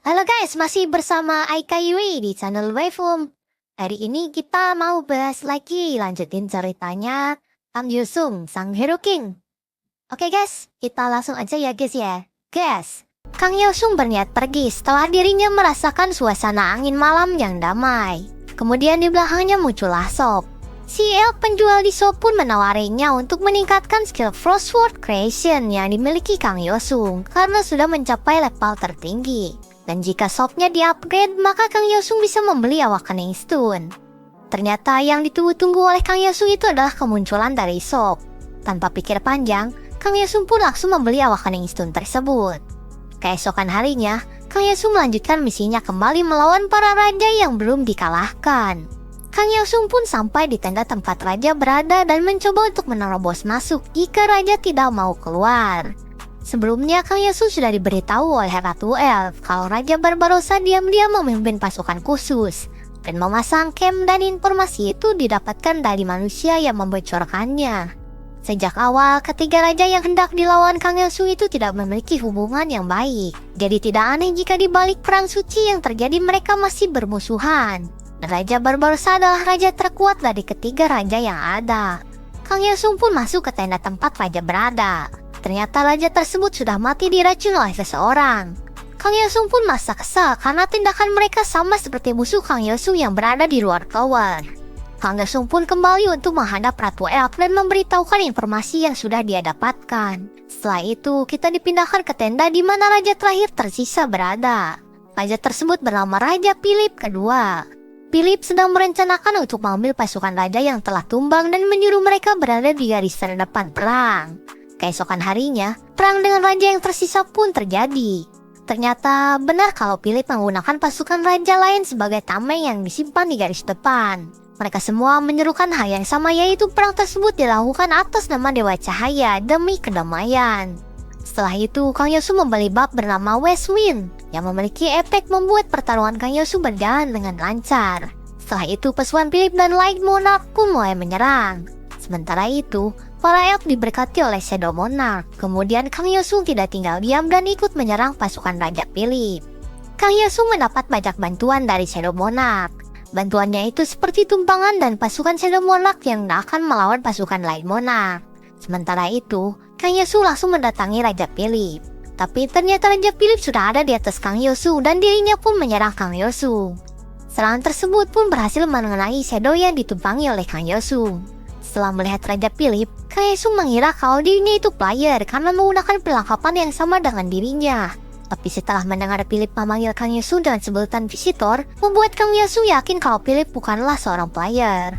Halo guys, masih bersama Aika Yui di channel Waveform. Hari ini kita mau bahas lagi, lanjutin ceritanya Kang Yusung, sang Hero King. Oke guys, kita langsung aja ya guys ya. Guys, Kang Yusung berniat pergi setelah dirinya merasakan suasana angin malam yang damai. Kemudian di belakangnya muncullah Sop. Si elf penjual di shop pun menawarinya untuk meningkatkan skill Frostward Creation yang dimiliki Kang Yosung karena sudah mencapai level tertinggi. Dan jika shopnya di-upgrade, maka Kang Yosung bisa membeli Awakening Stone. Ternyata yang ditunggu-tunggu oleh Kang Yosung itu adalah kemunculan dari shop. Tanpa pikir panjang, Kang Yosung pun langsung membeli Awakening Stone tersebut. Keesokan harinya, Kang Yosung melanjutkan misinya kembali melawan para raja yang belum dikalahkan. Kang Yosung pun sampai di tenda tempat raja berada dan mencoba untuk menerobos masuk jika raja tidak mau keluar. Sebelumnya Kang Yosung sudah diberitahu oleh Ratu Elf kalau Raja Barbarossa diam-diam memimpin pasukan khusus dan memasang camp, dan informasi itu didapatkan dari manusia yang membocorkannya. Sejak awal, ketiga raja yang hendak dilawan Kang Yosung itu tidak memiliki hubungan yang baik. Jadi tidak aneh jika di balik perang suci yang terjadi mereka masih bermusuhan. Raja Barbarossa adalah raja terkuat dari ketiga raja yang ada. Kang Yosung pun masuk ke tenda tempat raja berada. Ternyata raja tersebut sudah mati diracun oleh seseorang. Kang Yosung pun merasa kesal karena tindakan mereka sama seperti musuh Kang Yosung yang berada di luar tower. Kang Yosung pun kembali untuk menghadap Ratu Elf dan memberitahukan informasi yang sudah dia dapatkan. Setelah itu, kita dipindahkan ke tenda di mana raja terakhir tersisa berada. Raja tersebut bernama Raja Philip kedua. Philip sedang merencanakan untuk mengambil pasukan raja yang telah tumbang dan menyuruh mereka berada di garis terdepan perang. Keesokan harinya, perang dengan raja yang tersisa pun terjadi. Ternyata benar kalau Philip menggunakan pasukan raja lain sebagai tameng yang disimpan di garis depan. Mereka semua menyerukan hal yang sama, yaitu perang tersebut dilakukan atas nama Dewa Cahaya demi kedamaian. Setelah itu, Kang Yosung membeli bab bernama West Wind yang memiliki efek membuat pertarungan Kang Yosung berjalan dengan lancar. Setelah itu, pasukan Philip dan Light Monarch pun mulai menyerang. Sementara itu, para elf diberkati oleh Shadow Monarch. Kemudian Kang Yosung tidak tinggal diam dan ikut menyerang pasukan Raja Philip. Kang Yosung mendapat banyak bantuan dari Shadow Monarch. Bantuannya itu seperti tumpangan dan pasukan Shadow Monarch yang akan melawan pasukan Light Monarch. Sementara itu, Kang Yosung langsung mendatangi Raja Philip. Tapi ternyata Raja Philip sudah ada di atas Kang Yosung dan dirinya pun menyerang Kang Yosung. Serangan tersebut pun berhasil mengenai Shadow yang ditumpangi oleh Kang Yosung. Setelah melihat Raja Philip, Kang Yosung mengira kalau dirinya itu player karena menggunakan perlengkapan yang sama dengan dirinya. Tapi setelah mendengar Philip memanggil Kang Yosung dengan sebutan visitor, membuat Kang Yosung yakin kalau Philip bukanlah seorang player.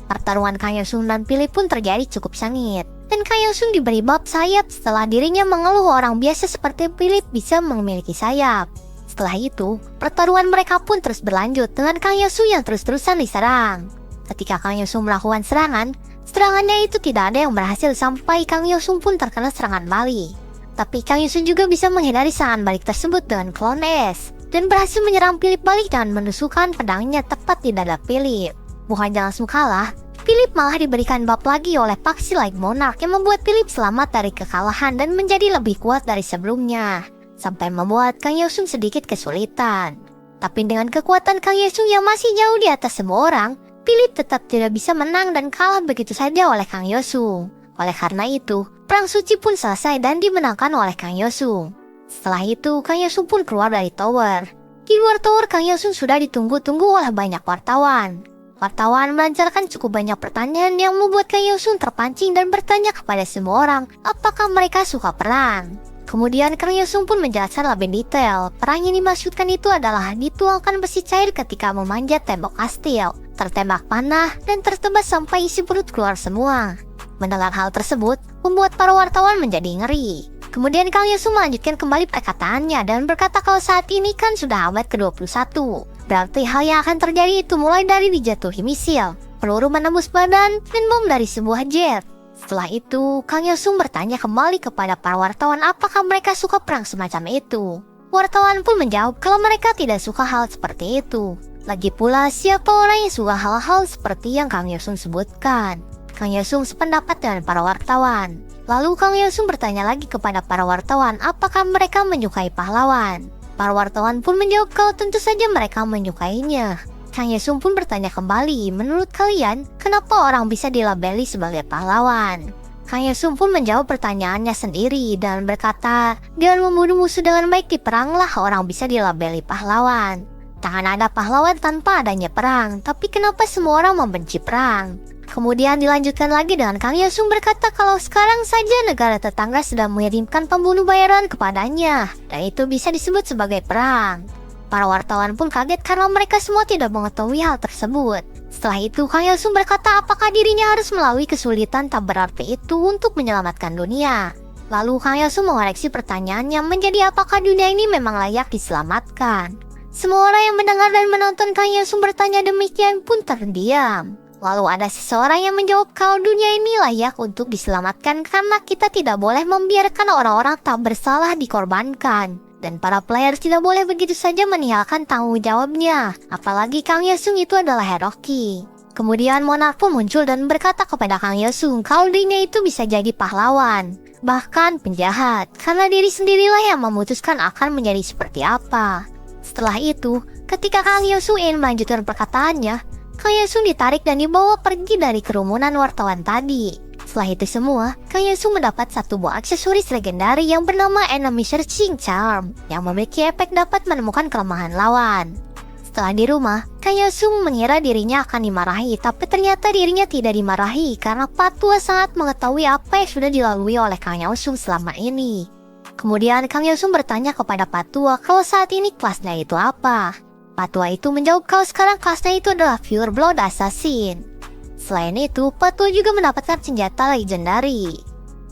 Pertarungan Kang Yosung dan Philip pun terjadi cukup sengit. Dan Kang Yosung diberi bab sayap setelah dirinya mengeluh orang biasa seperti Philip bisa memiliki sayap. Setelah itu, pertarungan mereka pun terus berlanjut dengan Kang Yosung yang terus-terusan diserang. Ketika Kang Yosung melakukan serangannya itu tidak ada yang berhasil sampai Kang Yosung pun terkena serangan balik. Tapi Kang Yosung juga bisa menghindari serangan balik tersebut dengan Clone S dan berhasil menyerang Philip balik dengan menusukkan pedangnya tepat di dada Philip. Bukannya langsung kalah, Philip malah diberikan bab lagi oleh Paksi Light Monarch yang membuat Philip selamat dari kekalahan dan menjadi lebih kuat dari sebelumnya, sampai membuat Kang Yosung sedikit kesulitan. Tapi dengan kekuatan Kang Yosung yang masih jauh di atas semua orang, Philip tetap tidak bisa menang dan kalah begitu saja oleh Kang Yosung. Oleh karena itu, perang suci pun selesai dan dimenangkan oleh Kang Yosung. Setelah itu, Kang Yosung pun keluar dari tower. Di luar tower, Kang Yosung sudah ditunggu-tunggu oleh banyak wartawan. Wartawan melancarkan cukup banyak pertanyaan yang membuat Kang Yosung terpancing dan bertanya kepada semua orang apakah mereka suka perang. Kemudian Kang Yosung pun menjelaskan lebih detail. Perang yang dimaksudkan itu adalah dituangkan besi cair ketika memanjat tembok kastil, tertembak panah, dan tertebas sampai isi perut keluar semua. Mendengar hal tersebut, membuat para wartawan menjadi ngeri. Kemudian Kang Yosung melanjutkan kembali perkataannya dan berkata kalau saat ini kan sudah abad ke-21. Berarti hal yang akan terjadi itu mulai dari dijatuhi misil, peluru menembus badan, dan bom dari sebuah jet. Setelah itu, Kang Yosung bertanya kembali kepada para wartawan apakah mereka suka perang semacam itu. Wartawan pun menjawab kalau mereka tidak suka hal seperti itu. Lagi pula, siapa orang yang suka hal-hal seperti yang Kang Yosung sebutkan? Kang Yosung sependapat dengan para wartawan. Lalu Kang Yosung bertanya lagi kepada para wartawan apakah mereka menyukai pahlawan. Para wartawan pun menjawab kalau tentu saja mereka menyukainya. Kang Yesung pun bertanya kembali, menurut kalian, kenapa orang bisa dilabeli sebagai pahlawan? Kang Yesung pun menjawab pertanyaannya sendiri dan berkata, dengan membunuh musuh dengan baik di peranglah orang bisa dilabeli pahlawan. Jangan ada pahlawan tanpa adanya perang, tapi kenapa semua orang membenci perang? Kemudian dilanjutkan lagi dengan Kang Yesung berkata kalau sekarang saja negara tetangga sedang mengirimkan pembunuh bayaran kepadanya, dan itu bisa disebut sebagai perang. Para wartawan pun kaget karena mereka semua tidak mengetahui hal tersebut. Setelah itu Kang Yesung berkata apakah dirinya harus melalui kesulitan tak berarti itu untuk menyelamatkan dunia. Lalu Kang Yesung mengoreksi pertanyaannya menjadi apakah dunia ini memang layak diselamatkan. Semua orang yang mendengar dan menonton Kang Yesung bertanya demikian pun terdiam. Lalu ada seseorang yang menjawab kalau dunia ini layak untuk diselamatkan karena kita tidak boleh membiarkan orang-orang tak bersalah dikorbankan. Dan para player tidak boleh begitu saja meninggalkan tanggung jawabnya. Apalagi Kang Yesung itu adalah Heroki. Kemudian Monarch pun muncul dan berkata kepada Kang Yesung kalau dirinya itu bisa jadi pahlawan. Bahkan penjahat. Karena diri sendirilah yang memutuskan akan menjadi seperti apa. Setelah itu, ketika Kang Yesung ingin melanjutkan perkataannya, Kang Yesung ditarik dan dibawa pergi dari kerumunan wartawan tadi. Setelah itu semua, Kang Yesung mendapat satu buah aksesoris legendaris yang bernama Enemy Searching Charm yang memiliki efek dapat menemukan kelemahan lawan. Setelah di rumah, Kang Yesung mengira dirinya akan dimarahi, tapi ternyata dirinya tidak dimarahi karena Patua sangat mengetahui apa yang sudah dilalui oleh Kang Yesung selama ini. Kemudian Kang Yesung bertanya kepada Patua kalau saat ini kelasnya itu apa. Patua itu menjawab kalau sekarang kelasnya itu adalah Pure Blood Assassin. Selain itu, Patua juga mendapatkan senjata legendary.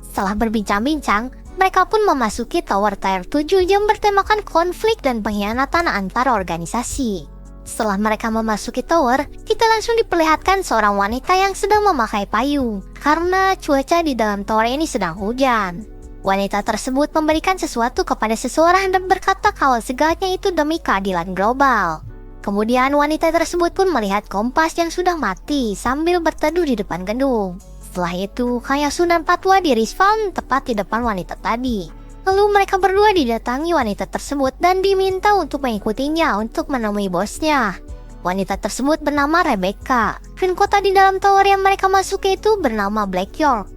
Setelah berbincang-bincang, mereka pun memasuki Tower Tier 7 yang bertemakan konflik dan pengkhianatan antar organisasi. Setelah mereka memasuki tower, kita langsung diperlihatkan seorang wanita yang sedang memakai payung karena cuaca di dalam tower ini sedang hujan. Wanita tersebut memberikan sesuatu kepada seseorang dan berkata kalau segalanya itu demi keadilan global. Kemudian wanita tersebut pun melihat kompas yang sudah mati sambil berteduh di depan gedung. Setelah itu, Kang Yesung dan Patua di respawn tepat di depan wanita tadi. Lalu mereka berdua didatangi wanita tersebut dan diminta untuk mengikutinya untuk menemui bosnya. Wanita tersebut bernama Rebecca, dan kota di dalam tower yang mereka masuki itu bernama Black York.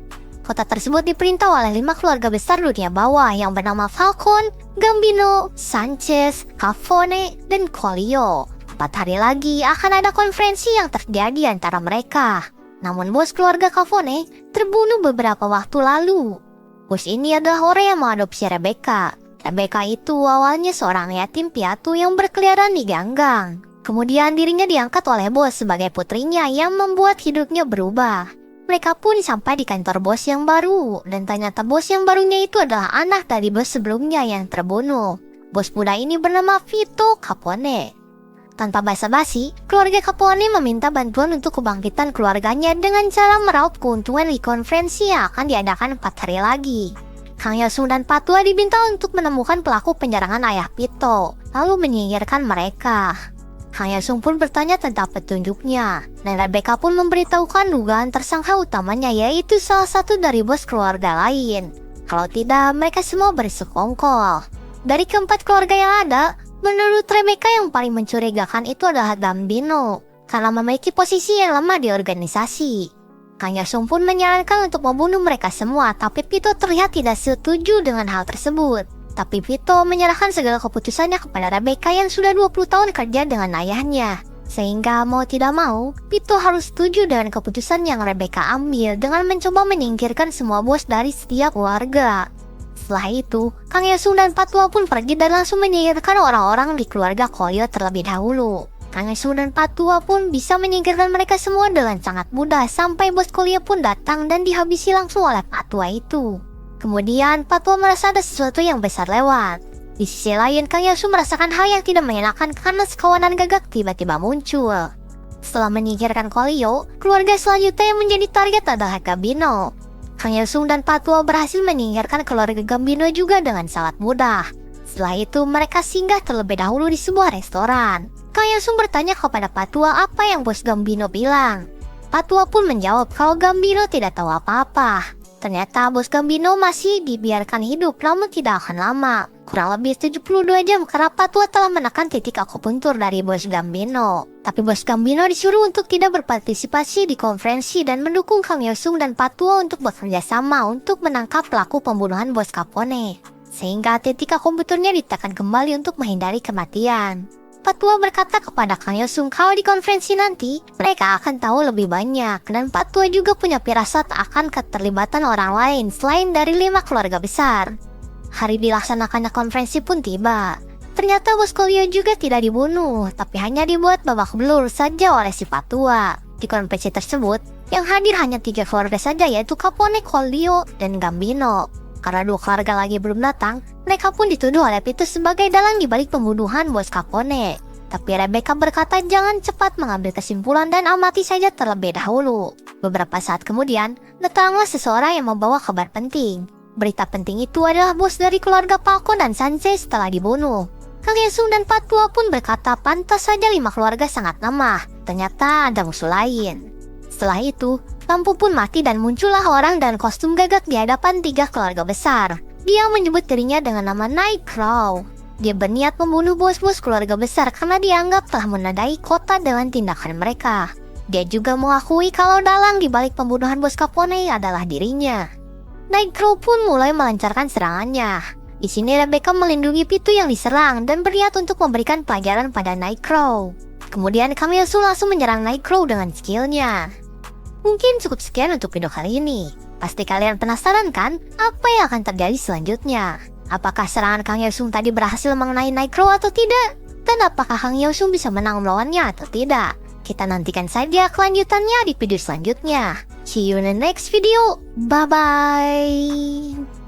Kota tersebut diperintah oleh 5 keluarga besar dunia bawah yang bernama Falcon, Gambino, Sanchez, Cafone, dan Colio. 4 hari lagi akan ada konferensi yang terjadi antara mereka. Namun bos keluarga Cafone terbunuh beberapa waktu lalu. Bos ini adalah orang yang mengadopsi Rebecca. Rebecca itu awalnya seorang yatim piatu yang berkeliaran di ganggang. Kemudian dirinya diangkat oleh bos sebagai putrinya yang membuat hidupnya berubah. Mereka pun sampai di kantor bos yang baru, dan ternyata bos yang barunya itu adalah anak dari bos sebelumnya yang terbunuh. Bos muda ini bernama Vito Capone. Tanpa basa-basi, keluarga Capone meminta bantuan untuk kebangkitan keluarganya dengan cara meraup keuntungan di konferensi yang akan diadakan 4 hari lagi. Kang Yesung dan Patua diminta untuk menemukan pelaku penyerangan ayah Vito, lalu menyingkirkan mereka. Kang Yesung pun bertanya tentang petunjuknya, dan Rebecca pun memberitahukan dugaan tersangka utamanya yaitu salah satu dari bos keluarga lain. Kalau tidak, mereka semua bersekongkol. Dari keempat keluarga yang ada, menurut Rebecca yang paling mencurigakan itu adalah Gambino, karena memiliki posisi yang lemah di organisasi. Kang Yesung pun menyarankan untuk membunuh mereka semua, tapi Vito terlihat tidak setuju dengan hal tersebut. Tapi Vito menyerahkan segala keputusannya kepada Rebecca yang sudah 20 tahun kerja dengan ayahnya. Sehingga mau tidak mau, Vito harus setuju dengan keputusan yang Rebecca ambil dengan mencoba menyingkirkan semua bos dari setiap keluarga. Setelah itu, Kang Yesung dan Patua pun pergi dan langsung menyingkirkan orang-orang di keluarga Colio terlebih dahulu. Kang Yesung dan Patua pun bisa menyingkirkan mereka semua dengan sangat mudah sampai bos Colio pun datang dan dihabisi langsung oleh Patua itu. Kemudian Patua merasa ada sesuatu yang besar lewat. Di sisi lain, Kang Yesung merasakan hal yang tidak menyenangkan karena sekawanan gagak tiba-tiba muncul. Setelah menyingkirkan Colio, keluarga selanjutnya yang menjadi target adalah Gambino. Kang Yesung dan Patua berhasil menyingkirkan keluarga Gambino juga dengan sangat mudah. Setelah itu, mereka singgah terlebih dahulu di sebuah restoran. Kang Yesung bertanya kepada Patua apa yang bos Gambino bilang. Patua pun menjawab kalau Gambino tidak tahu apa-apa. Ternyata bos Gambino masih dibiarkan hidup namun tidak akan lama. Kurang lebih 72 jam karena Patwa telah menekan titik akupuntur dari bos Gambino. Tapi bos Gambino disuruh untuk tidak berpartisipasi di konferensi dan mendukung Kang Yosung dan Patwa untuk bekerja sama untuk menangkap pelaku pembunuhan bos Capone. Sehingga titik akupunturnya ditekan kembali untuk menghindari kematian. Patwa berkata kepada Kang Yosung kalau di konferensi nanti mereka akan tahu lebih banyak dan Patwa juga punya firasat akan keterlibatan orang lain selain dari 5 keluarga besar. Hari dilaksanakannya konferensi pun tiba. Ternyata bos Coolio juga tidak dibunuh, tapi hanya dibuat babak belur saja oleh si Patwa. Di konferensi tersebut, yang hadir hanya 3 keluarga saja yaitu Capone, Coolio, dan Gambino. Karena 2 keluarga lagi belum datang, mereka pun dituduh oleh Pitus sebagai dalang di balik pembunuhan bos Capone. Tapi Rebecca berkata jangan cepat mengambil kesimpulan dan amati saja terlebih dahulu. Beberapa saat kemudian, datanglah seseorang yang membawa kabar penting. Berita penting itu adalah bos dari keluarga Falcon dan Sanse setelah dibunuh. Kang Yesung dan Patwa pun berkata pantas saja 5 keluarga sangat lemah. Ternyata ada musuh lain. Setelah itu, lampu pun mati dan muncullah orang dan kostum gagak di hadapan 3 keluarga besar. Dia menyebut dirinya dengan nama Nightcrawler. Dia berniat membunuh bos-bos keluarga besar karena dianggap telah menandai kota dengan tindakan mereka. Dia juga mengakui kalau dalang di balik pembunuhan bos Capone adalah dirinya. Nightcrawler pun mulai melancarkan serangannya. Di sini Rebecca melindungi Pitu yang diserang dan berniat untuk memberikan pelajaran pada Nightcrawler. Kemudian Kang Yosung langsung menyerang Nightcrawler dengan skillnya. Mungkin cukup sekian untuk video kali ini. Pasti kalian penasaran kan apa yang akan terjadi selanjutnya? Apakah serangan Kang Yosung tadi berhasil mengenai Nightcrawler atau tidak? Dan apakah Kang Yosung bisa menang melawannya atau tidak? Kita nantikan saja kelanjutannya di video selanjutnya. See you in the next video. Bye-bye.